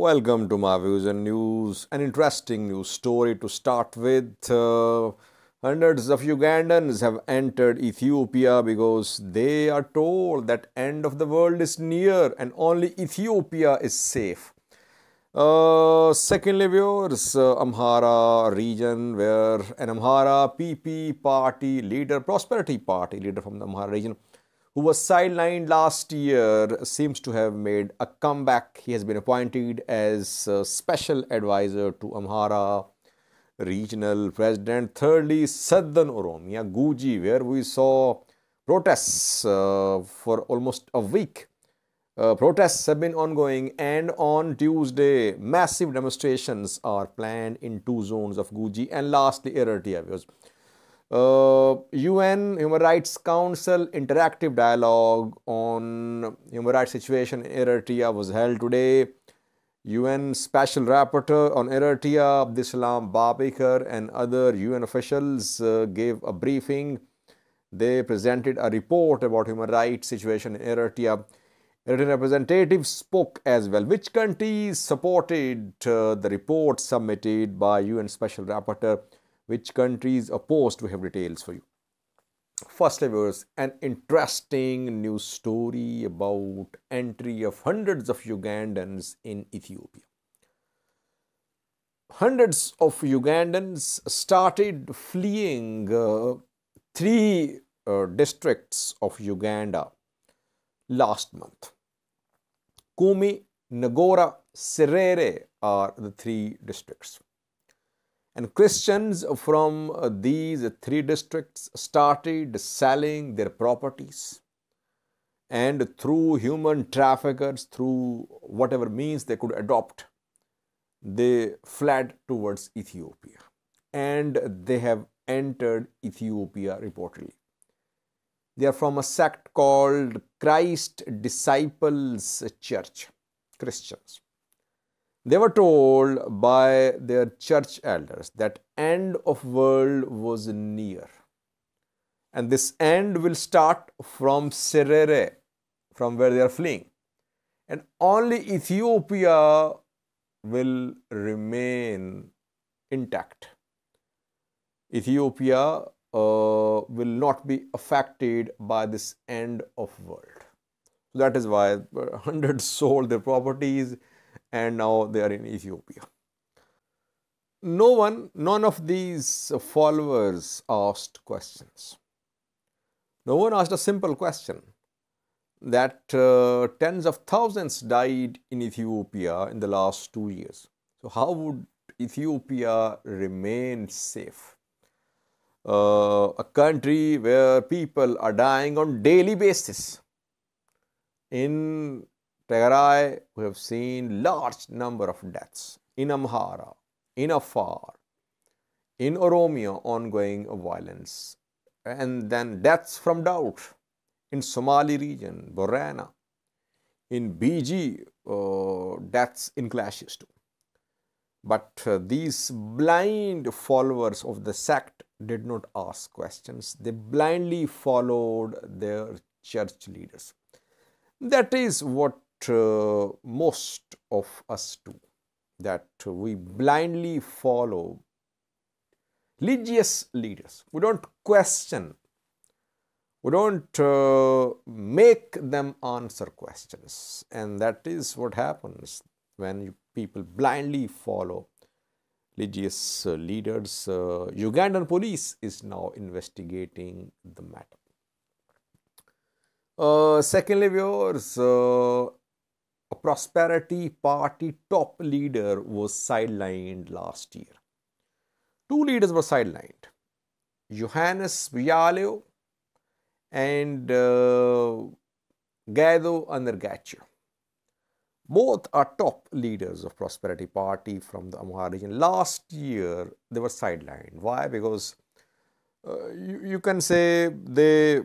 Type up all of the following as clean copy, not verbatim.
Welcome to my views and news. An interesting news story to start with. Hundreds of Ugandans have entered Ethiopia because they are told that end of the world is near and only Ethiopia is safe. Secondly, viewers, Amhara region where an Amhara PP party leader, prosperity party leader from the Amhara region, who was sidelined last year, seems to have made a comeback. He has been appointed as special advisor to Amhara regional president. Thirdly, southern Oromia, Guji, where we saw protests for almost a week. Protests have been ongoing, and on Tuesday, massive demonstrations are planned in two zones of Guji. And lastly, Eritrea. UN Human Rights Council interactive dialogue on human rights situation in Eritrea was held today. UN Special Rapporteur on Eritrea, Abdissalam Babikar, and other UN officials gave a briefing. They presented a report about human rights situation in Eritrea. Eritrean representatives spoke as well. Which countries supported the report submitted by UN Special Rapporteur? Which countries opposed? We have details for you. Firstly, viewers, an interesting news story about entry of hundreds of Ugandans in Ethiopia. Hundreds of Ugandans started fleeing three districts of Uganda last month. Kumi, Nagora, Serere are the three districts. And Christians from these three districts started selling their properties, and through human traffickers, through whatever means they could adopt, they fled towards Ethiopia, and they have entered Ethiopia reportedly. They are from a sect called Christ Disciples Church, Christians. They were told by their church elders that end of world was near. And this end will start from Serere, from where they are fleeing. And only Ethiopia will remain intact. Ethiopia will not be affected by this end of world. That is why hundreds sold their properties, and now they are in Ethiopia. None of these followers asked questions. No one asked a simple question that tens of thousands died in Ethiopia in the last 2 years. So how would Ethiopia remain safe? A country where people are dying on daily basis. In Tigray, we have seen large number of deaths. In Amhara, in Afar, in Oromia, ongoing violence. And then deaths from drought. In Somali region, Borana. In BG, deaths in clashes too. But these blind followers of the sect did not ask questions. They blindly followed their church leaders. That is what most of us do, that we blindly follow religious leaders. We don't question, we don't make them answer questions, and that is what happens when people blindly follow religious leaders. Ugandan police is now investigating the matter. Secondly, viewers, a prosperity party top leader was sidelined last year. Two leaders were sidelined, Yohannes Buayalew and Gado Anergacho. Both are top leaders of prosperity party from the Amhara region. Last year, they were sidelined. Why? Because you can say they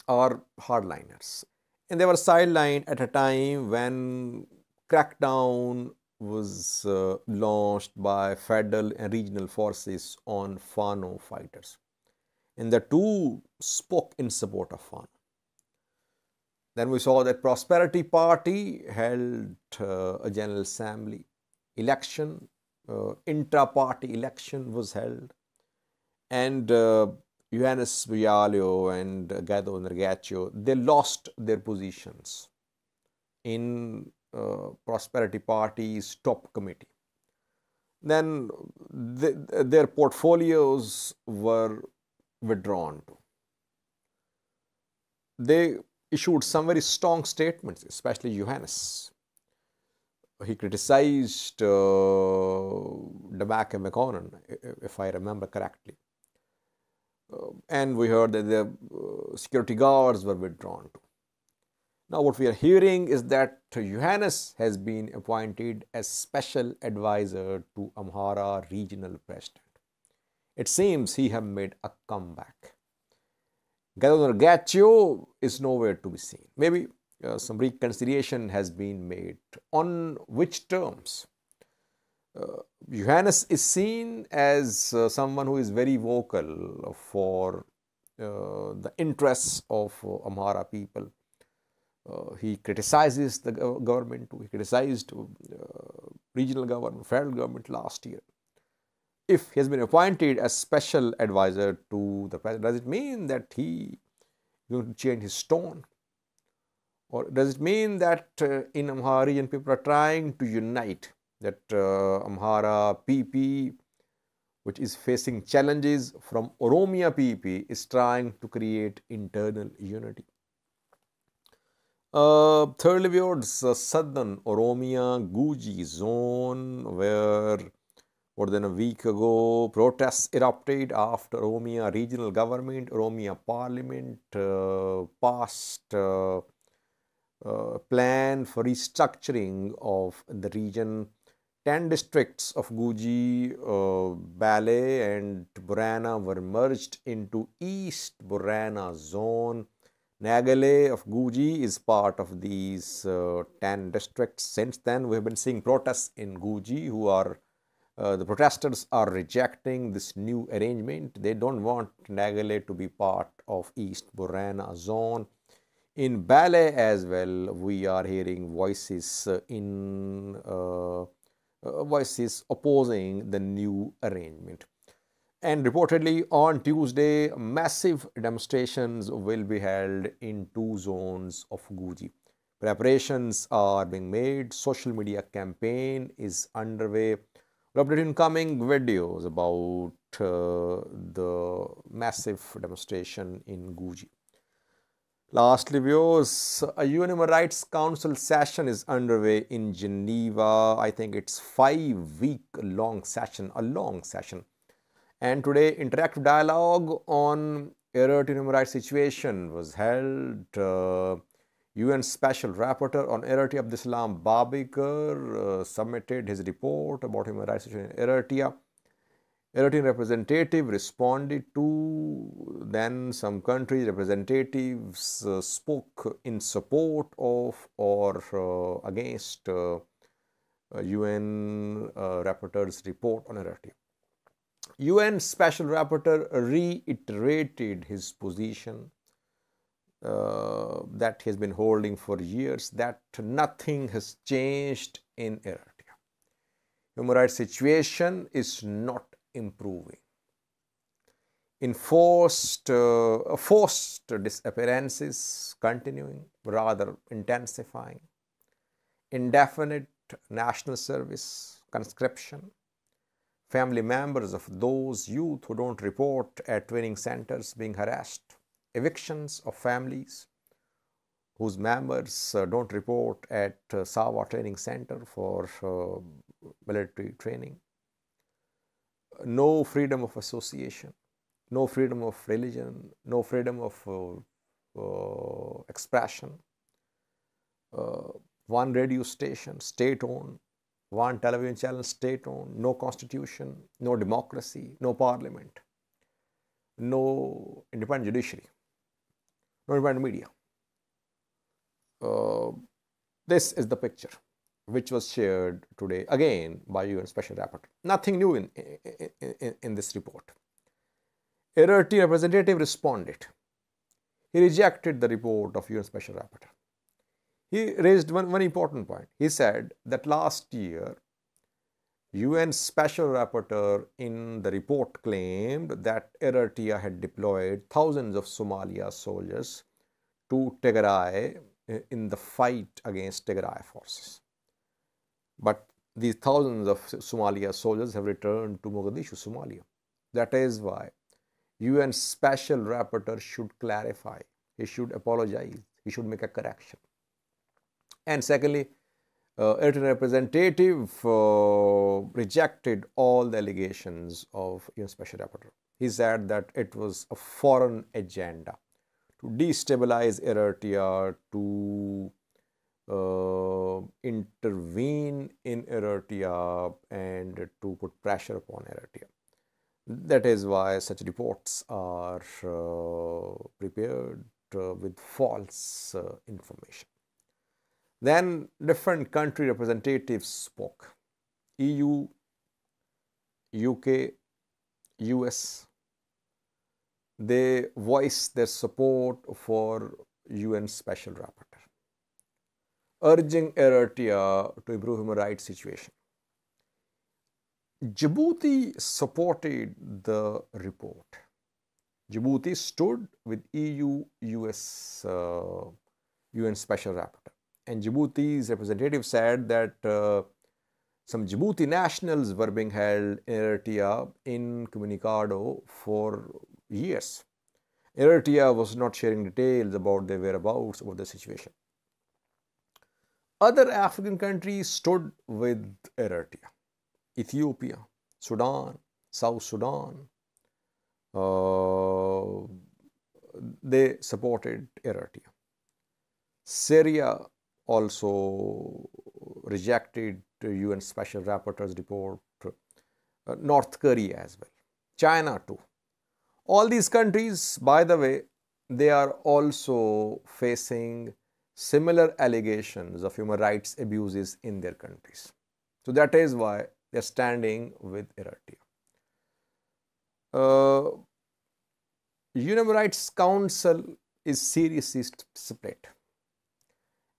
are hardliners. And they were sidelined at a time when crackdown was launched by federal and regional forces on Fano fighters. And the two spoke in support of Fano. Then we saw that Prosperity Party held a General Assembly election, intra-party election was held, and Yohannes Buayalew and Guji, they lost their positions in Prosperity Party's top committee. Then their portfolios were withdrawn. They issued some very strong statements, especially Yohannes. He criticized Debak and McConnell, if I remember correctly. And we heard that the security guards were withdrawn too. Now what we are hearing is that Yohannes has been appointed as special advisor to Amhara regional president. It seems he has made a comeback. Guji is nowhere to be seen. Maybe some reconsideration has been made. On which terms? Yohannes is seen as someone who is very vocal for the interests of Amhara people. He criticizes the government, he criticized regional government, federal government last year. If he has been appointed as special advisor to the president, does it mean that he is going to change his tone? Or does it mean that in Amhara region people are trying to unite, that Amhara PP, which is facing challenges from Oromia PP, is trying to create internal unity? Thirdly, viewers, southern Oromia Guji zone, where more than a week ago protests erupted after Oromia regional government, Oromia parliament passed plan for restructuring of the region. 10 districts of Guji, Bale and Borana were merged into East Borana zone. Nagale of Guji is part of these 10 districts. Since then, we have been seeing protests in Guji who are, the protesters are rejecting this new arrangement. They don't want Nagale to be part of East Borana zone. In Bale as well, we are hearing voices voices opposing the new arrangement. And reportedly on Tuesday, massive demonstrations will be held in 2 zones of Guji. Preparations are being made. Social media campaign is underway. We'll update in coming videos about the massive demonstration in Guji. Lastly, viewers, a UN Human Rights Council session is underway in Geneva. I think it's 5-week-long session, a long session. And today, interactive dialogue on Eritrean human rights situation was held. UN Special Rapporteur on Eritrea Abdissalam Babikar submitted his report about human rights situation in Eritrea. Eritrean representative responded to, then some country representatives spoke in support of or against UN Rapporteur's report on Eritrea. UN Special Rapporteur reiterated his position that he has been holding for years, that nothing has changed in Eritrea. Human rights situation is not improving. Forced disappearances continuing, rather intensifying. Indefinite national service, conscription. Family members of those youth who don't report at training centers being harassed. Evictions of families whose members don't report at Sawa training center for military training. No freedom of association, no freedom of religion, no freedom of expression. One radio station, state-owned. One television channel, state-owned. No constitution, no democracy, no parliament, no independent judiciary, no independent media. This is the picture which was shared today again by UN Special Rapporteur. Nothing new in this report. Eritrean representative responded. He rejected the report of UN Special Rapporteur. He raised one important point. He said that last year, UN Special Rapporteur in the report claimed that Eritrea had deployed thousands of Somalia soldiers to Tigray in the fight against Tigray forces. But these thousands of Somalia soldiers have returned to Mogadishu, Somalia. That is why UN Special Rapporteur should clarify, he should apologize, he should make a correction. And secondly, Eritrean representative rejected all the allegations of UN Special Rapporteur. He said that it was a foreign agenda to destabilize Eritrea, to intervene in Eritrea and to put pressure upon Eritrea. That is why such reports are prepared with false information. Then different country representatives spoke. EU, UK, US. They voiced their support for UN Special Rapporteur, urging Eritrea to improve human rights situation. Djibouti supported the report. Djibouti stood with EU, US, UN Special Rapporteur. And Djibouti's representative said that some Djibouti nationals were being held in Eritrea incommunicado for years. Eritrea was not sharing details about their whereabouts, about the situation. Other African countries stood with Eritrea. Ethiopia, Sudan, South Sudan, they supported Eritrea. Syria also rejected the UN Special Rapporteur's report, North Korea as well, China too. All these countries, by the way, they are also facing similar allegations of human rights abuses in their countries. So that is why they are standing with Eritrea. Human Rights Council is seriously split.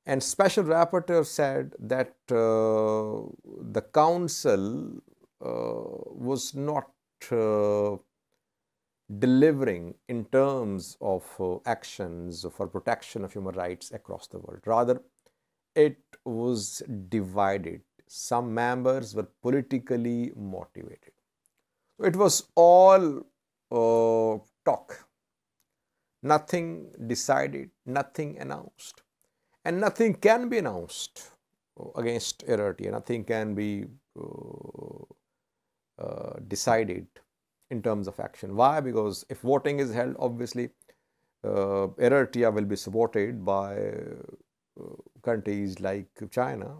And Special Rapporteur said that the Council was not delivering in terms of actions for protection of human rights across the world. Rather, it was divided. Some members were politically motivated. It was all talk. Nothing decided, nothing announced. And nothing can be announced against Eritrea. Nothing can be decided in terms of action. Why? Because if voting is held, obviously, Eritrea will be supported by countries like China,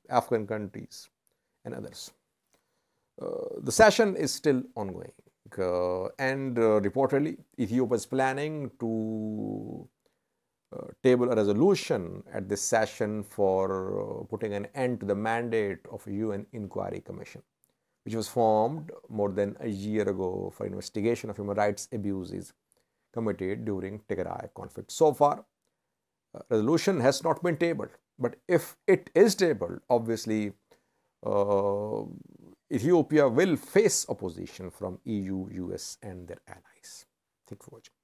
African countries, and others. The session is still ongoing. And reportedly, Ethiopia is planning to table a resolution at this session for putting an end to the mandate of a UN Inquiry Commission, which was formed more than a year ago for investigation of human rights abuses committed during Tigray conflict. So far, resolution has not been tabled, but if it is tabled, obviously Ethiopia will face opposition from EU, US and their allies. Thank you for watching.